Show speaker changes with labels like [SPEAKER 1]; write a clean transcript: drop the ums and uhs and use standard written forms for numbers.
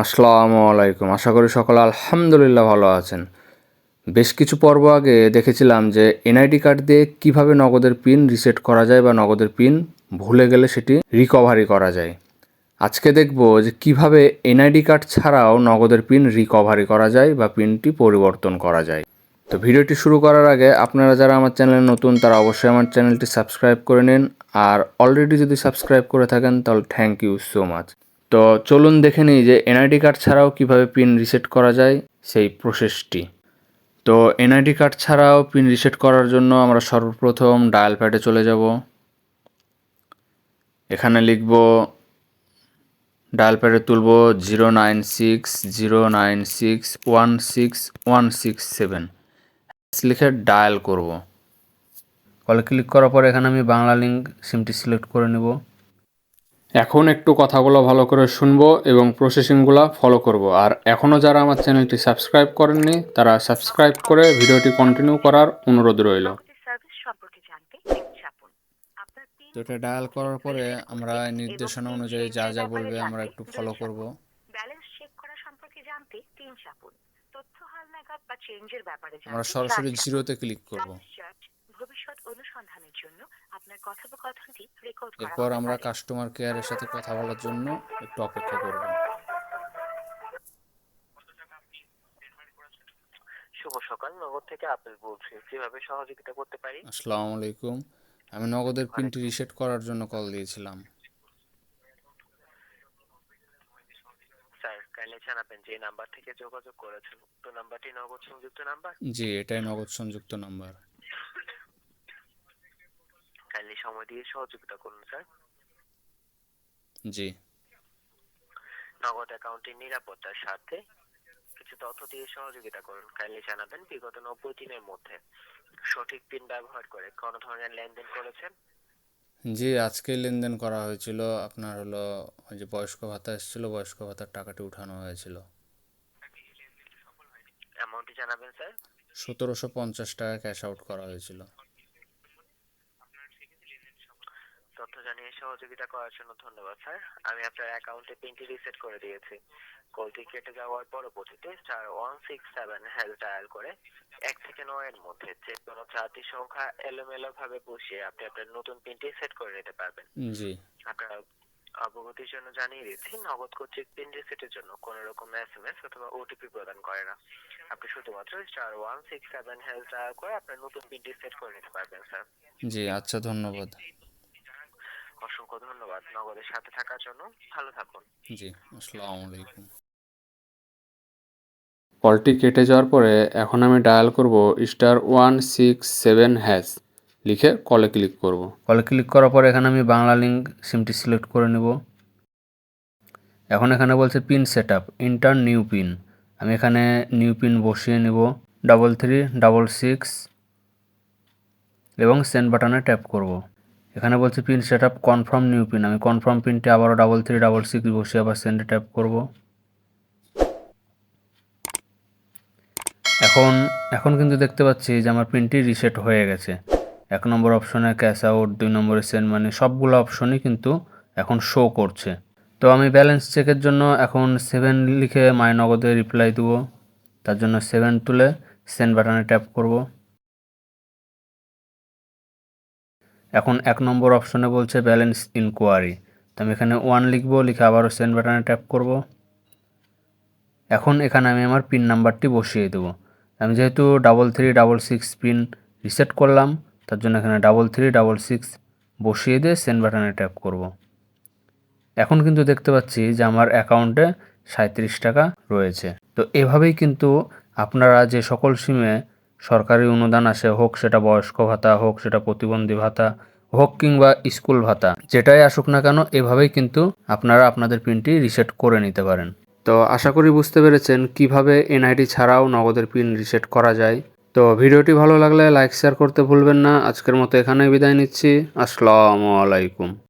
[SPEAKER 1] আসসালামু আলাইকুম। আশা করি সকলে আলহামদুলিল্লাহ ভালো আছেন। বেশ কিছু পর্ব আগে দেখেছিলাম যে এনআইডি কার্ড দিয়ে কিভাবে নগদের পিন রিসেট করা যায় বা নগদের পিন ভুলে গেলে সেটি রিকভারি করা যায়। আজকে দেখব যে কিভাবে এনআইডি কার্ড ছাড়াও নগদের পিন রিকভারি করা যায় বা পিনটি পরিবর্তন করা যায়। তো ভিডিওটি শুরু করার আগে আপনারা যারা আমার চ্যানেলে নতুন তারা অবশ্যই আমার চ্যানেলটি সাবস্ক্রাইব করে নিন, আর অলরেডি যদি সাবস্ক্রাইব করে থাকেন তাহলে থ্যাংক ইউ সো মাচ। তো চলুন দেখে নিই যে এনআইডি কার্ড ছাড়াও কিভাবে পিন রিসেট করা যায় সেই প্রসেসটি। তো এনআইডি কার্ড ছাড়াও পিন রিসেট করার জন্য আমরা সর্বপ্রথম ডায়াল প্যাডে চলে যাব। এখানে লিখব, ডায়াল প্যাডে তুলব 09609616167 লিখে ডায়াল করব। কলে ক্লিক করার পর এখানে আমি বাংলা লিঙ্ক সিমটি সিলেক্ট করে নেব। এখন একটু কথাগুলো ভালো করে শুনবো এবং প্রসেসিংগুলো ফলো করব। আর এখনও যারা আমার চ্যানেলটি সাবস্ক্রাইব করেননি তারা সাবস্ক্রাইব করে ভিডিওটি কন্টিনিউ করার অনুরোধ রইল। তো এটা ডায়াল করার পরে আমরা নির্দেশনা অনুযায়ী যা যা বলবে আমরা একটু ফলো করব।
[SPEAKER 2] ব্যালেন্স চেক করা সম্পর্কে জানতে 3 চাপুন। তথ্য হালনাগাদ বা চেঞ্জের ব্যাপারে
[SPEAKER 1] আমরা
[SPEAKER 2] জানতে
[SPEAKER 1] সরাসরি
[SPEAKER 2] 4 চাপুন।
[SPEAKER 1] জিরোতে ক্লিক করব।
[SPEAKER 2] ভবিষ্যৎ অনুসন্ধানের জন্য আপনার কথোপকথনটি রেকর্ড করা
[SPEAKER 1] এরপর
[SPEAKER 2] হতে
[SPEAKER 1] আমরা
[SPEAKER 2] পারে।
[SPEAKER 1] কাস্টমার কেয়ারের সাথে কথা বলার জন্য একটু অপেক্ষা করব।
[SPEAKER 2] শুভ সকাল, নগদ থেকে আপেল বলছি, কিভাবে সহযোগিতা করতে পারি?
[SPEAKER 1] আসসালামু আলাইকুম, আমি নগদের পিনটি রিসেট করার জন্য কল দিয়েছিলাম।
[SPEAKER 2] স্যার, কাইন্ডলি জানাবেন যে নাম্বার থেকে যোগাযোগ করেছেন তো নাম্বারটি নগদ সংযুক্ত নাম্বার?
[SPEAKER 1] জি, এটাই নগদ সংযুক্ত নাম্বার।
[SPEAKER 2] কাইন্ডলি সময় দিয়ে সহযোগিতা করুন স্যার।
[SPEAKER 1] জি।
[SPEAKER 2] নগদ অ্যাকাউন্টের নিরাপত্তার স্বার্থে কিছু তথ্য দিয়ে সহযোগিতা করুন। কাইন্ডলি জানাবেন বিগত 90 দিনের মধ্যে সঠিক পিন ব্যবহার করে কোন ধরনের লেনদেন করেছেন?
[SPEAKER 1] জি, আজকেই লেনদেন করা হয়েছিল। আপনার হলো ওই যে বয়স্ক ভাতা এসেছিল, বয়স্ক ভাতার টাকাটি উঠানো হয়েছিল।
[SPEAKER 2] অ্যামাউন্টটি জানাবেন স্যার।
[SPEAKER 1] 1750 টাকা ক্যাশ আউট করা হয়েছিল।
[SPEAKER 2] তথ্য জানিয়ে সহযোগিতা করার জন্য ধন্যবাদ স্যার। আমি আপনার অ্যাকাউন্টে পিনটি রিসেট করে দিয়েছি। কলটি কেটে যাওয়ার পরবর্তীতে *167# ডায়াল করে 1 থেকে 9 এর মধ্যে যে কোনো 4টি সংখ্যা এলোমেলো ভাবে বসিয়ে আপনি আপনার নতুন পিনটি সেট করে নিতে পারবেন।
[SPEAKER 1] জি।
[SPEAKER 2] আপনার অবগতির জন্য জানিয়ে দিচ্ছি, নগদ কর্তৃক পিন রিসেটের জন্য কোনো রকম এসএমএস অথবা ওটিপি প্রদান করে না। আপনি শুধুমাত্র *167# ডায়াল করে আপনার নতুন পিনটি সেট করে নিতে পারবেন স্যার।
[SPEAKER 1] জি, আচ্ছা, ধন্যবাদ।
[SPEAKER 2] অসংখ্য ধন্যবাদ নগদের সাথে থাকার জন্য। ভালো থাকুন।
[SPEAKER 1] জি, আসসালামু আলাইকুম। কলটি কেটে যাওয়ার পরে এখন আমি ডায়াল করব *167# লিখে কলে ক্লিক করব। কলে ক্লিক করার পরে এখানে আমি বাংলা লিঙ্ক সিমটি সিলেক্ট করে নেব। এখন এখানে বলছে pin set up, inter new pin. আমি এখানে নিউ পিন বসিয়ে নেব 3366 এবং সেন্ড বাটনে ট্যাপ করব। এখানে বলছে pin set up confirm new pin. আমি কনফার্ম পিনটি আবারও 3366 বসিয়ে আবার সেন্ডে ট্যাপ করব। এখন কিন্তু দেখতে পাচ্ছি যে আমার পিনটি রিসেট হয়ে গেছে। 1 নম্বর অপশনে ক্যাশ আউট, 2 নম্বরে সেন্ড মানি, সবগুলো অপশনই কিন্তু এখন শো করছে। তো আমি ব্যালেন্স চেকের জন্য এখন 7 লিখে মাই নগদে রিপ্লাই দেব। তার জন্য 7 তুলে সেন্ড বাটনে ট্যাপ করব। এখন 1 নম্বর অপশনে বলছে ব্যালেন্স ইনকোয়ারি। তো আমি এখানে 1 লিখব, লিখে আবারও সেন্ড বাটনে ট্যাপ করব। এখন এখানে আমি আমার পিন নাম্বারটি বসিয়ে দেব। আমি যেহেতু 3366 পিন রিসেট করলাম, তার জন্য এখানে 3366 বসিয়ে দিয়ে সেন্ড বাটনে ট্যাপ করব। এখন কিন্তু দেখতে পাচ্ছি যে আমার অ্যাকাউন্টে 37 টাকা রয়েছে। তো এভাবেই কিন্তু আপনারা যে সকল সিমে সরকারি অনুদান আসে, হোক সেটা বয়স্ক ভাতা, হোক সেটা প্রতিবন্ধী ভাতা, হোক কিংবা স্কুল ভাতা, যেটাই আসুক না কেন, এভাবেই কিন্তু আপনারা আপনাদের পিনটি রিসেট করে নিতে পারেন। তো আশা করি বুঝতে পেরেছেন কিভাবে এনআইডি ছাড়াও নগদের পিন রিসেট করা যায়। তো ভিডিওটি ভালো লাগলে লাইক শেয়ার করতে ভুলবেন না। আজকের মতো এখানেই বিদায় নিচ্ছি। আসসালামু আলাইকুম।